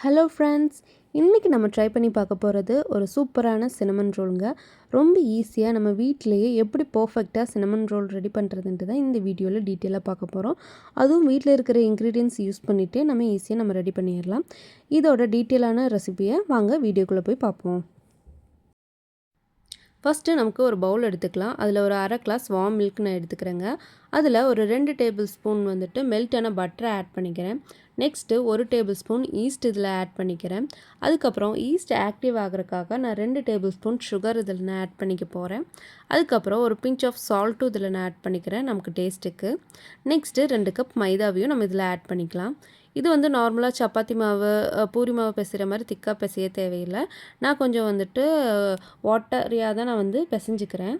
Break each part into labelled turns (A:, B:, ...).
A: Hello friends, இன்றைக்கி நம்ம try பண்ணி பார்க்க போகிறது ஒரு சூப்பரான சினமன் ரோலுங்க. ரொம்ப ஈஸியாக நம்ம வீட்டிலேயே எப்படி பர்ஃபெக்டாக சினமன் ரோல் ரெடி பண்ணுறதுன்ட்டு தான் இந்த வீடியோவில் டீட்டெயிலாக பார்க்க போகிறோம். அதுவும் வீட்டில் இருக்கிற இன்க்ரீடியன்ஸ் யூஸ் பண்ணிவிட்டு நம்ம ஈஸியாக நம்ம ரெடி பண்ணிடலாம். இதோட டீட்டெயிலான ரெசிபியை வாங்க வீடியோக்குள்ளே போய் பார்ப்போம். ஃபஸ்ட்டு நமக்கு ஒரு பவுல் எடுத்துக்கலாம். அதில் ஒரு அரை கிளாஸ் வார்ம் மில்க் நான் எடுத்துக்கிறேங்க. அதில் ஒரு 2 டேபிள் ஸ்பூன் வந்துட்டு மெல்ட்டான பட்டரை ஆட் பண்ணிக்கிறேன். நெக்ஸ்ட்டு 1 டேபிள் ஸ்பூன் ஈஸ்ட் இதில் ஆட் பண்ணிக்கிறேன். அதுக்கப்புறம் ஈஸ்ட் ஆக்டிவ் ஆகிறதுக்காக நான் 2 டேபிள் ஸ்பூன் சுகர் இதில் நான் ஆட் பண்ணிக்க போகிறேன். அதுக்கப்புறம் ஒரு பிஞ்ச் ஆஃப் சால்ட்டும் இதில் நான் ஆட் பண்ணிக்கிறேன் நமக்கு டேஸ்ட்டுக்கு. நெக்ஸ்ட்டு 2 கப் மைதாவையும் நம்ம இதில் ஆட் பண்ணிக்கலாம். இது வந்து நார்மலாக சப்பாத்தி மாவு, பூரி மாவு பிசைகிற மாதிரி திக்காக பிசைய தேவையில்லை. நான் கொஞ்சம் வந்துட்டு வாட்டரியாக தான் நான் வந்து பிசைஞ்சிக்கிறேன்.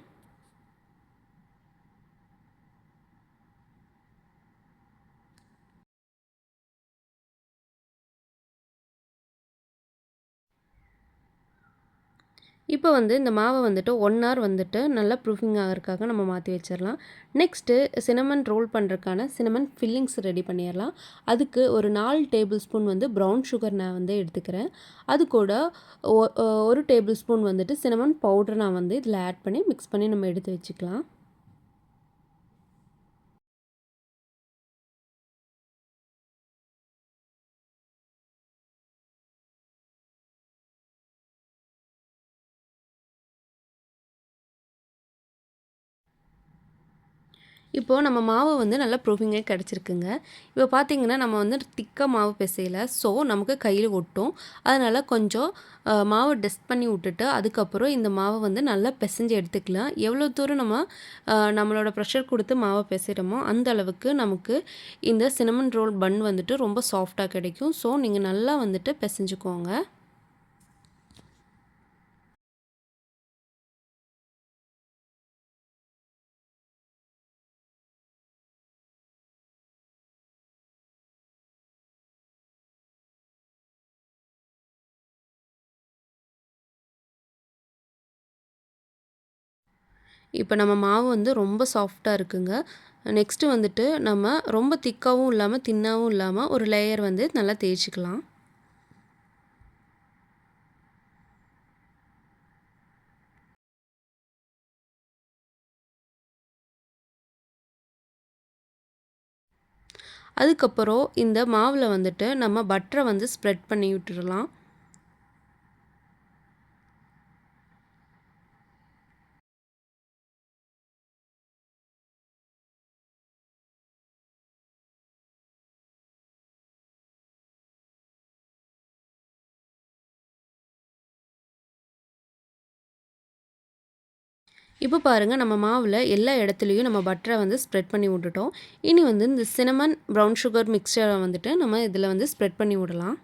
A: இப்போ வந்து இந்த மாவை வந்துட்டு 1 ஹவர் வந்துட்டு நல்லா ப்ரூஃபிங் ஆகிறதுக்காக நம்ம மாற்றி வச்சிடலாம். நெக்ஸ்ட்டு சினமன் ரோல் பண்ணுறதுக்கான சினமன் ஃபில்லிங்ஸ் ரெடி பண்ணிடலாம். அதுக்கு ஒரு 4 டேபிள் ஸ்பூன் வந்து ப்ரௌன் சுகர் நான் வந்து எடுத்துக்கிறேன். அது கூட 1 டேபிள் ஸ்பூன் வந்துட்டு சினமன் பவுடர் நான் வந்து இதில் ஆட் பண்ணி மிக்ஸ் பண்ணி நம்ம எடுத்து வச்சுக்கலாம். இப்போது நம்ம மாவு வந்து நல்லா ப்ரூஃபிங்கே கிடச்சிருக்குங்க. இப்போ பார்த்திங்கன்னா நம்ம வந்து திக்காக மாவு பிசையல. ஸோ நமக்கு கையில் ஒட்டும். அதனால் கொஞ்சம் மாவை டஸ்ட் பண்ணி விட்டுட்டு அதுக்கப்புறம் இந்த மாவை வந்து நல்லா பிசைஞ்சு எடுத்துக்கலாம். எவ்வளோ தூரம் நம்ம நம்மளோட ப்ரெஷர் கொடுத்து மாவை பிசைகிறோமோ அந்த அளவுக்கு நமக்கு இந்த சினமன் ரோல் பன் வந்துட்டு ரொம்ப சாஃப்டாக கிடைக்கும். ஸோ நீங்கள் நல்லா வந்துட்டு பிசைஞ்சுக்கோங்க. இப்போ நம்ம மாவு வந்து ரொம்ப சாஃப்டாக இருக்குங்க. நெக்ஸ்ட்டு வந்துட்டு நம்ம ரொம்ப திக்காவும் இல்லாமல் தின்னாவும் இல்லாமல் ஒரு லேயர் வந்து நல்லா தேய்ச்சிக்கலாம். அதுக்கப்புறம் இந்த மாவில் வந்துட்டு நம்ம பட்டரை வந்து ஸ்ப்ரெட் பண்ணி விட்டுடலாம். இப்போ பாருங்கள், நம்ம மாவில் எல்லா இடத்துலையும் நம்ம பட்டரை வந்து ஸ்ப்ரெட் பண்ணி விட்டுட்டோம். இனி வந்து இந்த சினமன் ப்ரௌன் சுகர் மிக்சரை வந்துட்டு நம்ம இதில் வந்து ஸ்ப்ரெட் பண்ணி விடலாம்.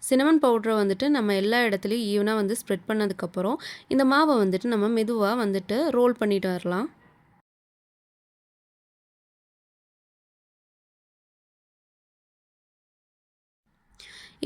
A: சினமன் பவுடரை வந்துட்டு நம்ம எல்லா இடத்துலையும் ஈவனாக வந்து ஸ்ப்ரெட் பண்ணதுக்கப்புறம் இந்த மாவை வந்துட்டு நம்ம மெதுவாக வந்துட்டு ரோல் பண்ணிட்டு வரலாம்.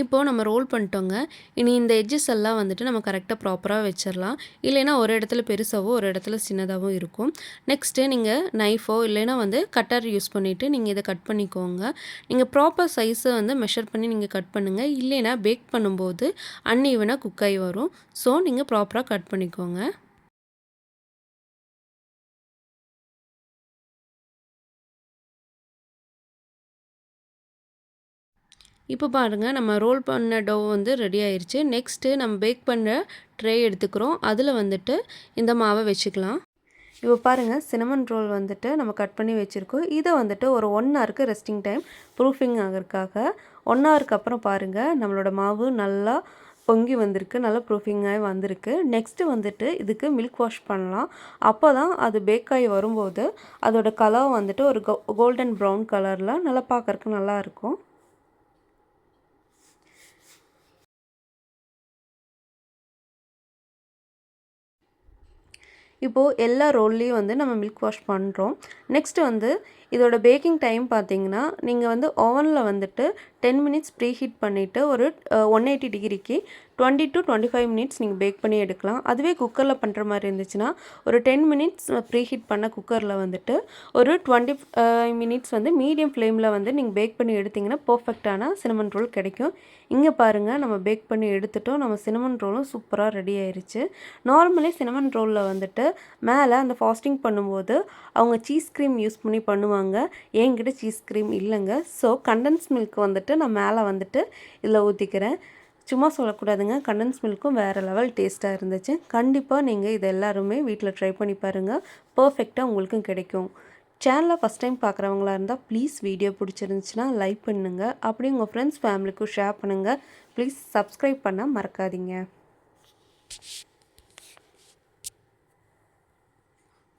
A: இப்போது நம்ம ரோல் பண்ணிட்டோங்க. இனி இந்த எட்ஜஸ் எல்லாம் வந்துட்டு நம்ம கரெக்டாக ப்ராப்பராக வச்சிடலாம். இல்லைன்னா ஒரு இடத்துல பெருசாவோ ஒரு இடத்துல சின்னதாகவும் இருக்கும். நெக்ஸ்ட்டு நீங்கள் நைஃபோ இல்லைன்னா வந்து கட்டர் யூஸ் பண்ணிவிட்டு நீங்கள் இதை கட் பண்ணிக்கோங்க. நீங்கள் ப்ராப்பர் சைஸை வந்து மெஷர் பண்ணி நீங்கள் கட் பண்ணுங்கள். இல்லைன்னா பேக் பண்ணும்போது அன்ஈவனாக குக் ஆகி வரும். ஸோ நீங்கள் ப்ராப்பராக கட் பண்ணிக்கோங்க. இப்போ பாருங்கள், நம்ம ரோல் பண்ண டோ வந்து ரெடி ஆயிடுச்சு. நெக்ஸ்ட்டு நம்ம பேக் பண்ணுற ட்ரே எடுத்துக்கிறோம். அதில் வந்துட்டு இந்த மாவை வச்சுக்கலாம். இப்போ பாருங்கள், சினமன் ரோல் வந்துட்டு நம்ம கட் பண்ணி வச்சுருக்கோம். இதை வந்துட்டு ஒரு 1 ஹவருக்கு ரெஸ்டிங் டைம் ப்ரூஃபிங் ஆகிறதுக்காக 1 ஹவருக்கு அப்புறம் பாருங்கள், நம்மளோட மாவு நல்லா பொங்கி வந்திருக்கு. நல்லா ப்ரூஃபிங்காகி வந்திருக்கு. நெக்ஸ்ட்டு வந்துட்டு இதுக்கு மில்க் வாஷ் பண்ணலாம். அப்போ தான் அது பேக் ஆகி வரும்போது அதோட கலர் வந்துட்டு ஒரு கோல்டன் ப்ரௌன் கலரில் நல்லா பார்க்குறக்கு நல்லாயிருக்கும். இப்போது எல்லா ரோல்லையும் வந்து நம்ம மில்க் வாஷ் பண்ணுறோம். நெக்ஸ்ட்டு வந்து இதோட பேக்கிங் டைம் பார்த்தீங்கன்னா, நீங்கள் வந்து ஓவனில் வந்துட்டு 10 மினிட்ஸ் ப்ரீ ஹீட் பண்ணிவிட்டு ஒரு 180 டிகிரிக்கு 20 to 25 மினிட்ஸ் நீங்கள் பேக் பண்ணி எடுக்கலாம். அதுவே குக்கரில் பண்ணுற மாதிரி இருந்துச்சுன்னா ஒரு 10 மினிட்ஸ் ப்ரீ ஹீட் பண்ண குக்கரில் வந்துட்டு ஒரு 25 மினிட்ஸ் வந்து மீடியம் ஃப்ளேமில் வந்து நீங்கள் பேக் பண்ணி எடுத்திங்கன்னா பர்ஃபெக்டான சினமன் ரோல் கிடைக்கும். இங்கே பாருங்கள், நம்ம பேக் பண்ணி எடுத்துட்டோம். நம்ம சினமன் ரோலும் சூப்பராக ரெடி ஆயிருச்சு. நார்மலி சினமன் ரோலில் வந்துட்டு மேலே அந்த ஃபாஸ்டிங் பண்ணும்போது அவங்க சீஸ் க்ரீம் யூஸ் பண்ணி பண்ணுவாங்க. என்கிட்ட சீஸ் க்ரீம் இல்லைங்க. ஸோ கண்டன்ஸ் மில்க் வந்துட்டு நான் மேலே வந்துட்டு இதில் ஊற்றிக்கிறேன். சும்மா சொல்லக்கூடாதுங்க, கண்டன்ஸ் மில்க்கும் வேறு லெவல் டேஸ்ட்டாக இருந்துச்சு. கண்டிப்பாக நீங்கள் இது எல்லாருமே வீட்டில் ட்ரை பண்ணி பாருங்கள். பர்ஃபெக்டாக உங்களுக்கும் கிடைக்கும். சேனலை ஃபஸ்ட் டைம் பார்க்குறவங்களா இருந்தால் ப்ளீஸ் வீடியோ பிடிச்சிருந்துச்சுன்னா லைக் பண்ணுங்கள். அப்படியே உங்கள் ஃப்ரெண்ட்ஸ் ஃபேமிலிக்கும் ஷேர் பண்ணுங்கள். ப்ளீஸ் சப்ஸ்கிரைப் பண்ண மறக்காதீங்க.